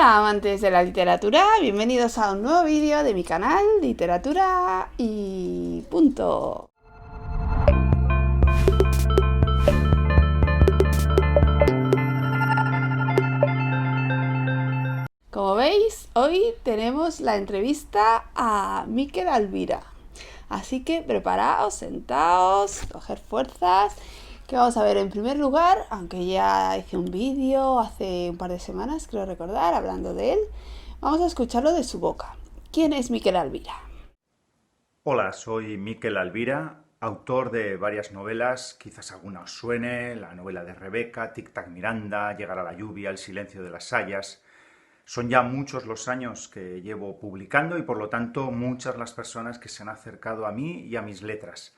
Hola amantes de la literatura, bienvenidos a un nuevo vídeo de mi canal Literatura y punto. Como veis, hoy tenemos la entrevista a Mikel Alvira. Así que preparaos, sentaos, coger fuerzas. Que vamos a ver en primer lugar, aunque ya hice un vídeo hace un par de semanas, creo recordar, hablando de él, vamos a escucharlo de su boca. ¿Quién es Mikel Alvira? Hola, soy Mikel Alvira, autor de varias novelas, quizás alguna os suene, la novela de Rebeca, Tic Tac Miranda, Llegar a la lluvia, El silencio de las sayas. Son ya muchos los años que llevo publicando y por lo tanto muchas las personas que se han acercado a mí y a mis letras.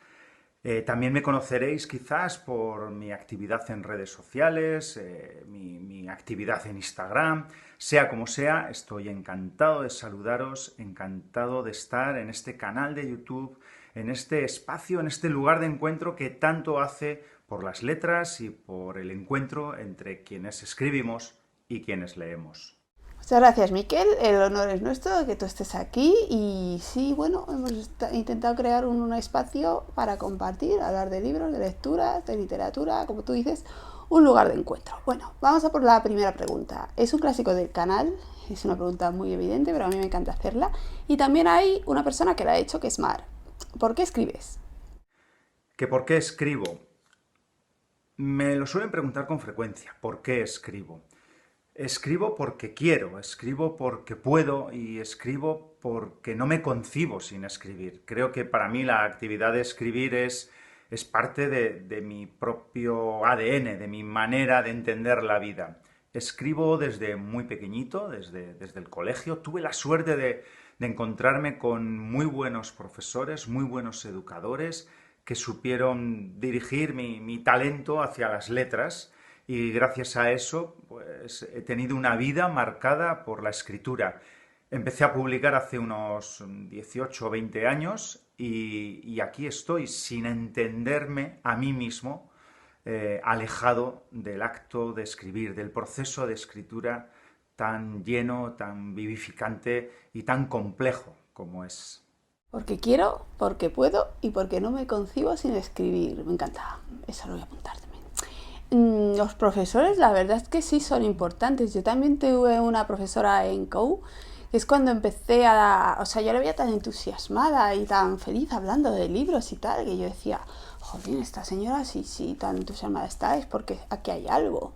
También me conoceréis quizás por mi actividad en redes sociales, mi actividad en Instagram. Sea como sea, estoy encantado de saludaros, encantado de estar en este canal de YouTube, en este espacio, en este lugar de encuentro que tanto hace por las letras y por el encuentro entre quienes escribimos y quienes leemos. Muchas gracias, Mikel. El honor es nuestro de que tú estés aquí. Y sí, bueno, hemos intentado crear un espacio para compartir, hablar de libros, de lecturas, de literatura, como tú dices, un lugar de encuentro. Bueno, vamos a por la primera pregunta. Es un clásico del canal, es una pregunta muy evidente, pero a mí me encanta hacerla. Y también hay una persona que la ha hecho, que es Mar. ¿Por qué escribes? ¿Que por qué escribo? Me lo suelen preguntar con frecuencia. ¿Por qué escribo? Escribo porque quiero, escribo porque puedo y escribo porque no me concibo sin escribir. Creo que para mí la actividad de escribir es parte de mi propio ADN, de mi manera de entender la vida. Escribo desde muy pequeñito, desde el colegio. Tuve la suerte de encontrarme con muy buenos profesores, muy buenos educadores que supieron dirigir mi talento hacia las letras y gracias a eso pues, he tenido una vida marcada por la escritura. Empecé a publicar hace unos 18 o 20 años y aquí estoy sin entenderme a mí mismo alejado del acto de escribir, del proceso de escritura tan lleno, tan vivificante y tan complejo como es. Porque quiero, porque puedo y porque no me concibo sin escribir. Me encanta. Eso lo voy a apuntar también. Los profesores, la verdad es que sí son importantes. Yo también tuve una profesora en COU, que es cuando empecé a... O sea, yo la veía tan entusiasmada y tan feliz hablando de libros y tal, que yo decía, joder, esta señora sí tan entusiasmada está, es porque aquí hay algo.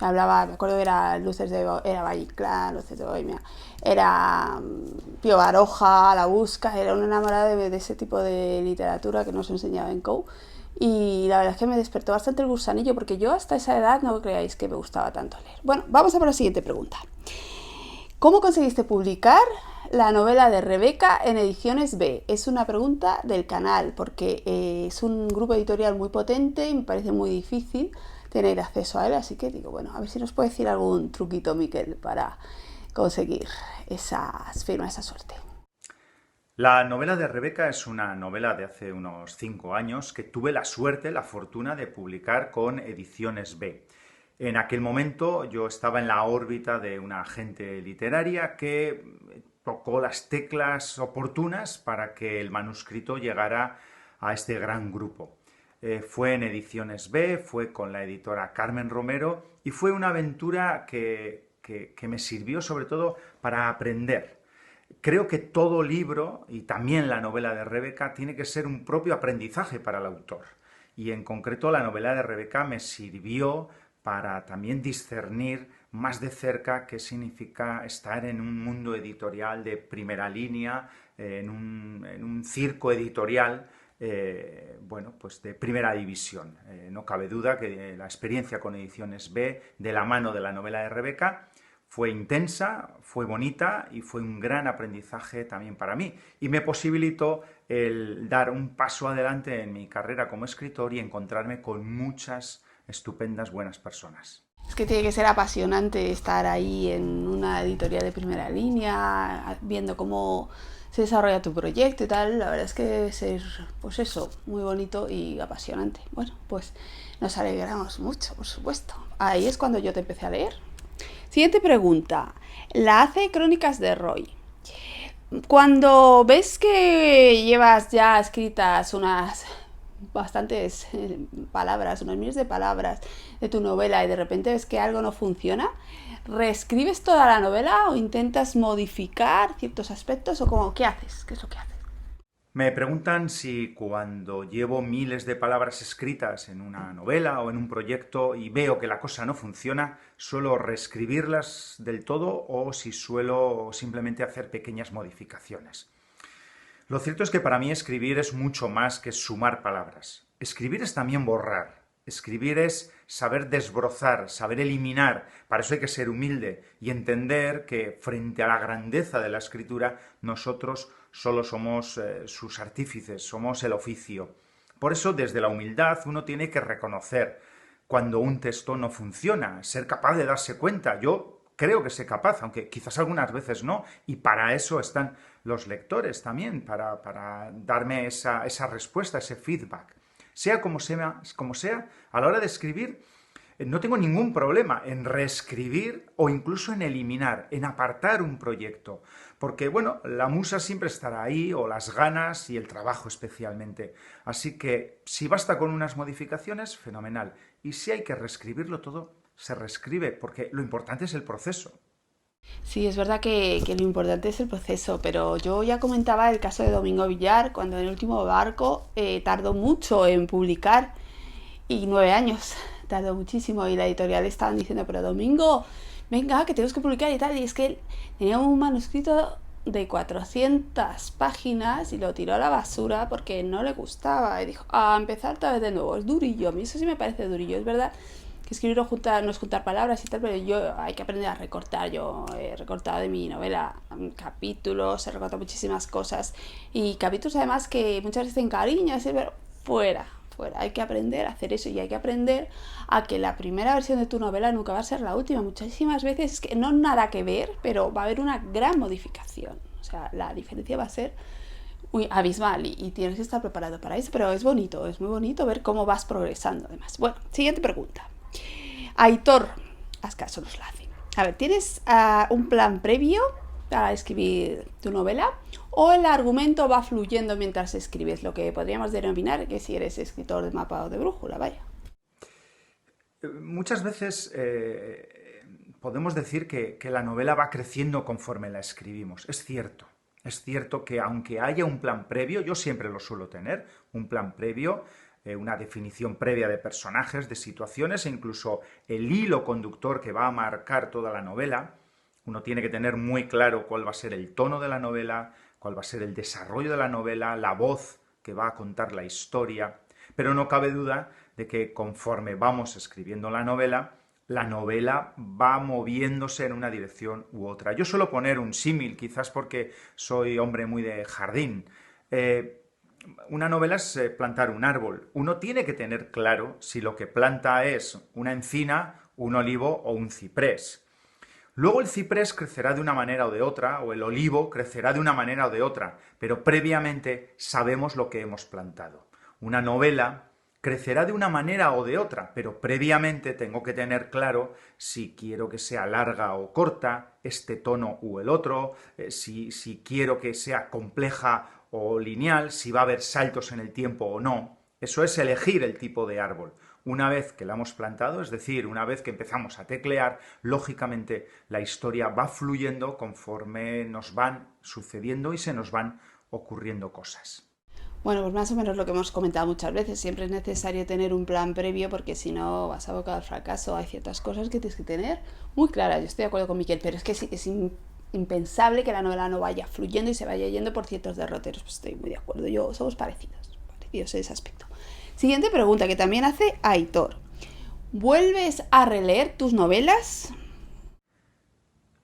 Me hablaba, me acuerdo que era era Valle Inclán, Luces de Bohemia, era Pío Baroja, La Busca, era una enamorada de ese tipo de literatura que nos enseñaba en COU. Y la verdad es que me despertó bastante el gusanillo, porque yo hasta esa edad no creáis que me gustaba tanto leer. Bueno, vamos a por la siguiente pregunta. ¿Cómo conseguiste publicar la novela de Rebeca en Ediciones B? Es una pregunta del canal, porque es un grupo editorial muy potente y me parece muy difícil tener acceso a él, así que digo, bueno, a ver si nos puede decir algún truquito, Mikel, para conseguir esas firmas, esa suerte. La novela de Rebeca es una novela de hace unos 5 años que tuve la suerte, la fortuna de publicar con Ediciones B. En aquel momento yo estaba en la órbita de una agente literaria que tocó las teclas oportunas para que el manuscrito llegara a este gran grupo. Fue en Ediciones B, fue con la editora Carmen Romero y fue una aventura que me sirvió sobre todo para aprender. Creo que todo libro, y también la novela de Rebeca, tiene que ser un propio aprendizaje para el autor. Y en concreto la novela de Rebeca me sirvió para también discernir más de cerca qué significa estar en un mundo editorial de primera línea, en un circo editorial, bueno, pues de primera división. No cabe duda que la experiencia con Ediciones B, de la mano de la novela de Rebeca, fue intensa, fue bonita y fue un gran aprendizaje también para mí. Y me posibilitó el dar un paso adelante en mi carrera como escritor y encontrarme con muchas estupendas buenas personas. Es que tiene que ser apasionante estar ahí en una editorial de primera línea, viendo cómo se desarrolla tu proyecto y tal. La verdad es que debe ser, pues eso, muy bonito y apasionante. Bueno, pues nos alegramos mucho, por supuesto. Ahí es cuando yo te empecé a leer. Siguiente pregunta. La hace Crónicas de Roy. Cuando ves que llevas ya escritas unas bastantes palabras, unos miles de palabras de tu novela y de repente ves que algo no funciona, ¿reescribes toda la novela o intentas modificar ciertos aspectos o como, qué haces? ¿Qué es lo que haces? Me preguntan si cuando llevo miles de palabras escritas en una novela o en un proyecto y veo que la cosa no funciona, suelo reescribirlas del todo o si suelo simplemente hacer pequeñas modificaciones. Lo cierto es que para mí escribir es mucho más que sumar palabras. Escribir es también borrar. Escribir es saber desbrozar, saber eliminar. Para eso hay que ser humilde y entender que frente a la grandeza de la escritura nosotros solo somos sus artífices, somos el oficio. Por eso desde la humildad uno tiene que reconocer cuando un texto no funciona, ser capaz de darse cuenta. Yo creo que sé capaz, aunque quizás algunas veces no, y para eso están los lectores también, para darme esa respuesta, ese feedback. Sea como sea, a la hora de escribir, no tengo ningún problema en reescribir o incluso en eliminar, en apartar un proyecto, porque bueno, la musa siempre estará ahí, o las ganas y el trabajo especialmente. Así que si basta con unas modificaciones, fenomenal. Y si hay que reescribirlo todo, se reescribe, porque lo importante es el proceso. Sí, es verdad que lo importante es el proceso, pero yo ya comentaba el caso de Domingo Villar, cuando en el último barco tardó mucho en publicar y 9 años, tardó muchísimo y la editorial estaban diciendo, pero Domingo, venga, que tenemos que publicar y tal, y es que él tenía un manuscrito de 400 páginas y lo tiró a la basura porque no le gustaba y dijo, a empezar otra vez de nuevo, es durillo, a mí eso sí me parece durillo, es verdad que escribir no es juntar palabras y tal, pero yo hay que aprender a recortar. Yo he recortado de mi novela capítulos, he recortado muchísimas cosas y capítulos además que muchas veces encariñas, pero fuera, fuera. Hay que aprender a hacer eso y hay que aprender a que la primera versión de tu novela nunca va a ser la última. Muchísimas veces es que no nada que ver, pero va a haber una gran modificación. O sea, la diferencia va a ser muy abismal y tienes que estar preparado para eso, pero es bonito, es muy bonito ver cómo vas progresando además. Bueno, siguiente pregunta. Aitor, haz caso, nos la hace. A ver, ¿tienes un plan previo para escribir tu novela? ¿O el argumento va fluyendo mientras escribes? Lo que podríamos denominar que si eres escritor de mapa o de brújula, vaya. Muchas veces podemos decir que la novela va creciendo conforme la escribimos. Es cierto. Es cierto que aunque haya un plan previo, yo siempre lo suelo tener, un plan previo, una definición previa de personajes, de situaciones e incluso el hilo conductor que va a marcar toda la novela. Uno tiene que tener muy claro cuál va a ser el tono de la novela, cuál va a ser el desarrollo de la novela, la voz que va a contar la historia, pero no cabe duda de que conforme vamos escribiendo la novela va moviéndose en una dirección u otra. Yo suelo poner un símil, quizás porque soy hombre muy de jardín. Una novela es plantar un árbol. Uno tiene que tener claro si lo que planta es una encina, un olivo o un ciprés. Luego el ciprés crecerá de una manera o de otra, o el olivo crecerá de una manera o de otra, pero previamente sabemos lo que hemos plantado. Una novela crecerá de una manera o de otra, pero previamente tengo que tener claro si quiero que sea larga o corta, este tono u el otro, si quiero que sea compleja o lineal, si va a haber saltos en el tiempo o no. Eso es elegir el tipo de árbol. Una vez que la hemos plantado, es decir, una vez que empezamos a teclear, lógicamente la historia va fluyendo conforme nos van sucediendo y se nos van ocurriendo cosas. Bueno, pues más o menos lo que hemos comentado muchas veces. Siempre es necesario tener un plan previo porque si no vas abocado al fracaso. Hay ciertas cosas que tienes que tener muy claras. Yo estoy de acuerdo con Miquel, pero es que es impensable que la novela no vaya fluyendo y se vaya yendo por ciertos derroteros. Pues estoy muy de acuerdo. Somos parecidos en ese aspecto. Siguiente pregunta que también hace Aitor. ¿Vuelves a releer tus novelas?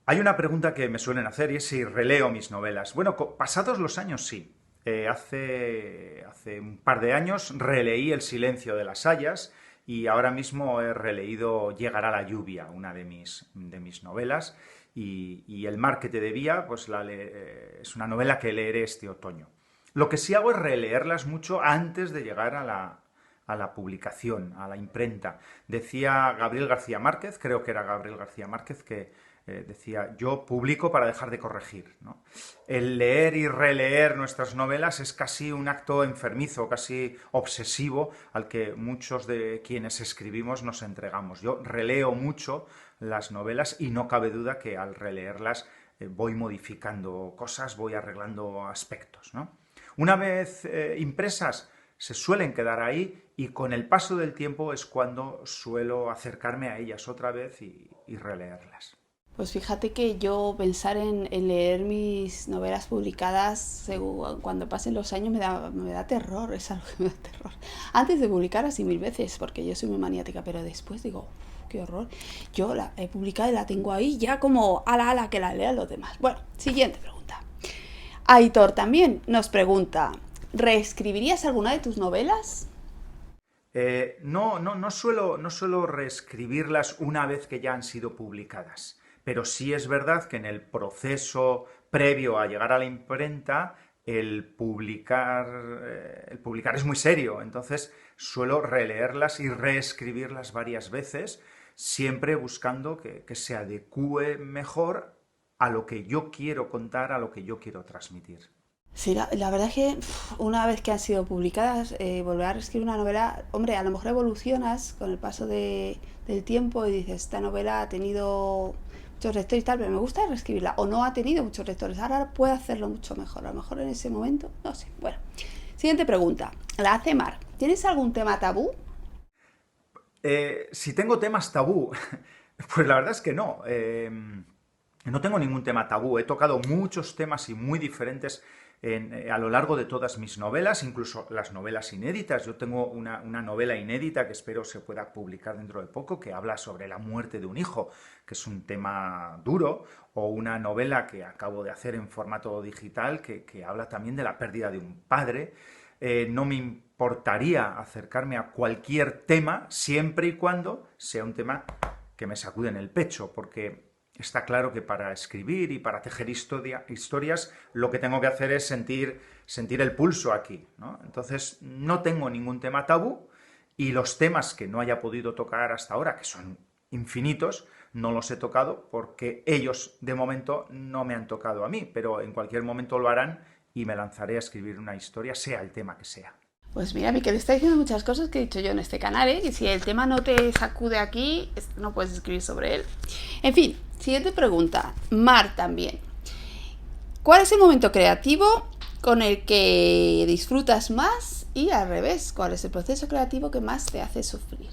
Hay una pregunta que me suelen hacer y es si releo mis novelas. Bueno, pasados los años sí. Hace un par de años releí El silencio de las hayas y ahora mismo he releído Llegará la lluvia, una de mis novelas, y El mar que te debía, pues es una novela que leeré este otoño. Lo que sí hago es releerlas mucho antes de llegar a la publicación, a la imprenta. Decía Gabriel García Márquez, creo que era Gabriel García Márquez, que decía, yo publico para dejar de corregir, ¿no? El leer y releer nuestras novelas es casi un acto enfermizo, casi obsesivo, al que muchos de quienes escribimos nos entregamos. Yo releo mucho las novelas y no cabe duda que al releerlas voy modificando cosas, voy arreglando aspectos, ¿no? Una vez impresas, se suelen quedar ahí y con el paso del tiempo es cuando suelo acercarme a ellas otra vez y releerlas. Pues fíjate que yo pensar en leer mis novelas publicadas cuando pasen los años me da terror, es algo que me da terror. Antes de publicar así 1000 veces, porque yo soy muy maniática, pero después digo, qué horror. Yo la he publicado y la tengo ahí ya como ala, que la lean los demás. Bueno, siguiente pregunta. Aitor también nos pregunta, ¿reescribirías alguna de tus novelas? No suelo reescribirlas una vez que ya han sido publicadas, pero sí es verdad que en el proceso previo a llegar a la imprenta, el publicar es muy serio, entonces suelo releerlas y reescribirlas varias veces, siempre buscando que se adecúe mejor a lo que yo quiero contar, a lo que yo quiero transmitir. Sí, la verdad es que una vez que han sido publicadas, volver a reescribir una novela, hombre, a lo mejor evolucionas con el paso del tiempo y dices, esta novela ha tenido muchos lectores y tal, pero me gusta reescribirla, o no ha tenido muchos lectores, ahora puedo hacerlo mucho mejor, a lo mejor en ese momento, no sé. Bueno, siguiente pregunta, la hace Mar, ¿tienes algún tema tabú? Si tengo temas tabú, pues la verdad es que no. No tengo ningún tema tabú. He tocado muchos temas y muy diferentes a lo largo de todas mis novelas, incluso las novelas inéditas. Yo tengo una novela inédita que espero se pueda publicar dentro de poco, que habla sobre la muerte de un hijo, que es un tema duro, o una novela que acabo de hacer en formato digital que habla también de la pérdida de un padre. No me importaría acercarme a cualquier tema siempre y cuando sea un tema que me sacude en el pecho, porque está claro que para escribir y para tejer historias lo que tengo que hacer es sentir el pulso aquí, ¿no? Entonces no tengo ningún tema tabú y los temas que no haya podido tocar hasta ahora, que son infinitos, no los he tocado porque ellos de momento no me han tocado a mí, pero en cualquier momento lo harán y me lanzaré a escribir una historia, sea el tema que sea. Pues mira, Miquel está diciendo muchas cosas que he dicho yo en este canal, ¿eh? Y si el tema no te sacude aquí, no puedes escribir sobre él. En fin, siguiente pregunta. Mar también. ¿Cuál es el momento creativo con el que disfrutas más? Y al revés, ¿cuál es el proceso creativo que más te hace sufrir?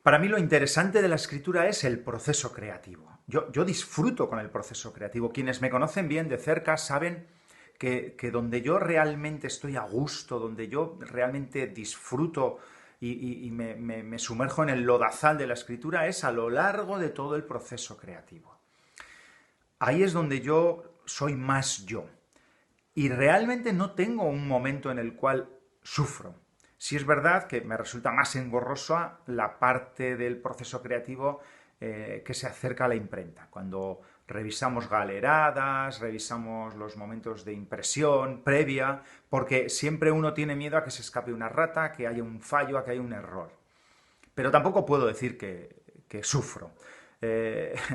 Para mí lo interesante de la escritura es el proceso creativo. Yo disfruto con el proceso creativo. Quienes me conocen bien de cerca saben que donde yo realmente estoy a gusto, donde yo realmente disfruto y me sumerjo en el lodazal de la escritura es a lo largo de todo el proceso creativo. Ahí es donde yo soy más yo. Y realmente no tengo un momento en el cual sufro. Sí es verdad que me resulta más engorrosa la parte del proceso creativo que se acerca a la imprenta, cuando revisamos galeradas, revisamos los momentos de impresión previa, porque siempre uno tiene miedo a que se escape una rata, a que haya un fallo, a que haya un error. Pero tampoco puedo decir que sufro.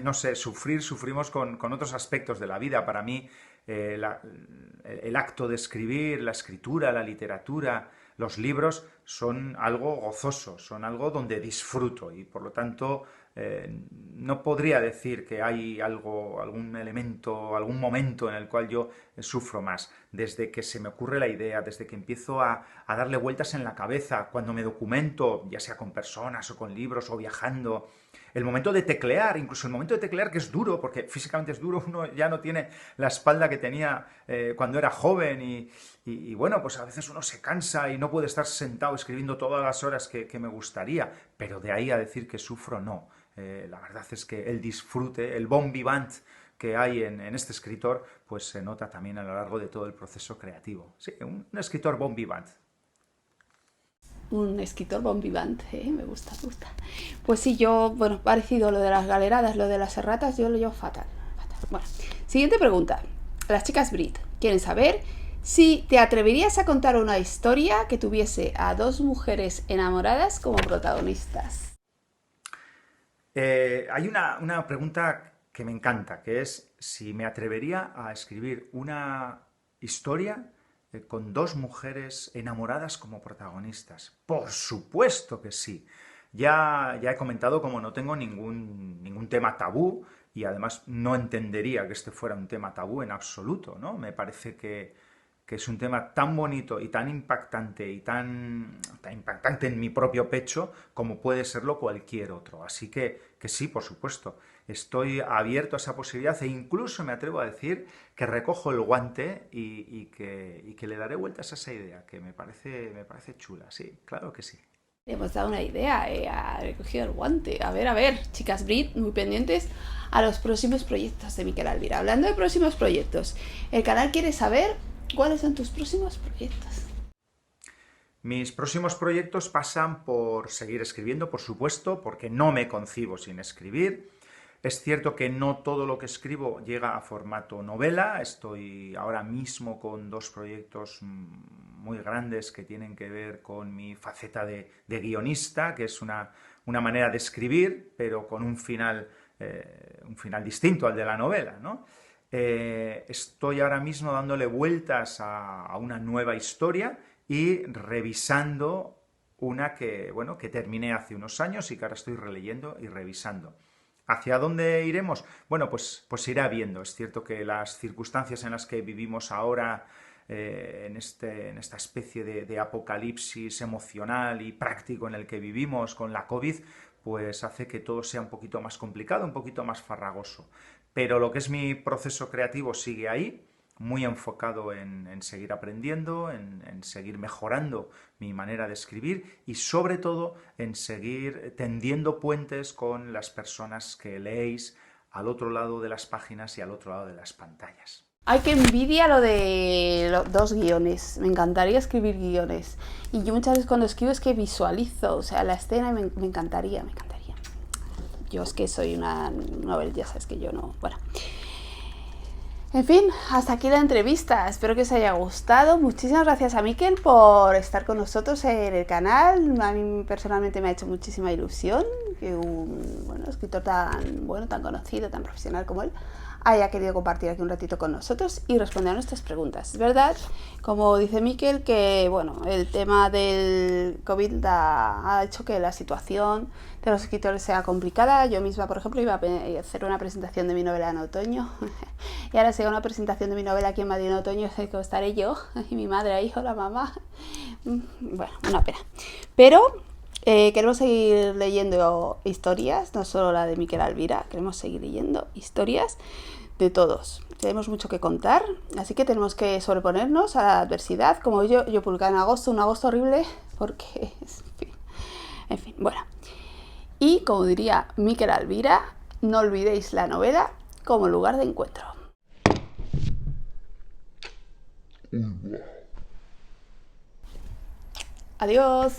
No sé, sufrimos con otros aspectos de la vida. Para mí, el acto de escribir, la escritura, la literatura, los libros son algo gozoso, son algo donde disfruto y por lo tanto no podría decir que hay algún elemento, algún momento en el cual yo sufro más. Desde que se me ocurre la idea, desde que empiezo a darle vueltas en la cabeza, cuando me documento, ya sea con personas o con libros o viajando, el momento de teclear, incluso el momento de teclear que es duro, porque físicamente es duro, uno ya no tiene la espalda que tenía cuando era joven y bueno, pues a veces uno se cansa y no puede estar sentado escribiendo todas las horas que me gustaría, pero de ahí a decir que sufro, no. La verdad es que el disfrute, el bon vivant que hay en este escritor, pues se nota también a lo largo de todo el proceso creativo. Sí, un escritor bon vivant. Un escritor bon vivant, me gusta, me gusta. Pues sí, yo, bueno, parecido lo de las galeradas, lo de las erratas, yo lo llevo fatal. Bueno, siguiente pregunta. Las chicas Brit quieren saber si te atreverías a contar una historia que tuviese a dos mujeres enamoradas como protagonistas. Hay una pregunta que me encanta, que es si me atrevería a escribir una historia con dos mujeres enamoradas como protagonistas. Por supuesto que sí. Ya he comentado como no tengo ningún tema tabú y además no entendería que este fuera un tema tabú en absoluto, ¿no? Me parece que es un tema tan bonito y tan impactante y tan impactante en mi propio pecho como puede serlo cualquier otro. Así que sí, por supuesto, estoy abierto a esa posibilidad e incluso me atrevo a decir que recojo el guante y que le daré vueltas a esa idea, que me parece chula, sí, claro que sí. Le hemos dado una idea, ha recogido el guante. A ver, chicas Brit, muy pendientes a los próximos proyectos de Miquel Alvira. Hablando de próximos proyectos, el canal quiere saber cuáles son tus próximos proyectos. Mis próximos proyectos pasan por seguir escribiendo, por supuesto, porque no me concibo sin escribir. Es cierto que no todo lo que escribo llega a formato novela. Estoy ahora mismo con dos proyectos muy grandes que tienen que ver con mi faceta de guionista, que es una manera de escribir, pero con un final distinto al de la novela, ¿no? Estoy ahora mismo dándole vueltas a una nueva historia y revisando una que terminé hace unos años y que ahora estoy releyendo y revisando. ¿Hacia dónde iremos? Bueno, pues irá viendo. Es cierto que las circunstancias en las que vivimos ahora, en esta especie de apocalipsis emocional y práctico en el que vivimos con la COVID, pues hace que todo sea un poquito más complicado, un poquito más farragoso. Pero lo que es mi proceso creativo sigue ahí, muy enfocado en seguir aprendiendo, en seguir mejorando mi manera de escribir y sobre todo en seguir tendiendo puentes con las personas que leéis al otro lado de las páginas y al otro lado de las pantallas. Ay, qué envidia lo de los dos guiones. Me encantaría escribir guiones. Y yo muchas veces cuando escribo es que visualizo, o sea, la escena y me encantaría. Yo es que soy una novel, ya sabes que yo no... Bueno. En fin, hasta aquí la entrevista. Espero que os haya gustado. Muchísimas gracias a Miquel por estar con nosotros en el canal. A mí personalmente me ha hecho muchísima ilusión que un escritor tan bueno, tan conocido, tan profesional como él haya querido compartir aquí un ratito con nosotros y responder a nuestras preguntas. Es verdad, como dice Miquel, que el tema del COVID ha hecho que la situación de los escritores sea complicada. Yo misma, por ejemplo, iba a hacer una presentación de mi novela en otoño y ahora si hago una presentación de mi novela aquí en Madrid en otoño, sé que estaré yo y mi madre ahí, hola mamá. Bueno, una pena. Pero queremos seguir leyendo historias, no solo la de Miquel Alvira, queremos seguir leyendo historias de todos. Tenemos mucho que contar, así que tenemos que sobreponernos a la adversidad. Como yo publicaba en agosto, un agosto horrible, porque, en fin, bueno. Y como diría Miquel Alvira, no olvidéis la novela como lugar de encuentro. Adiós.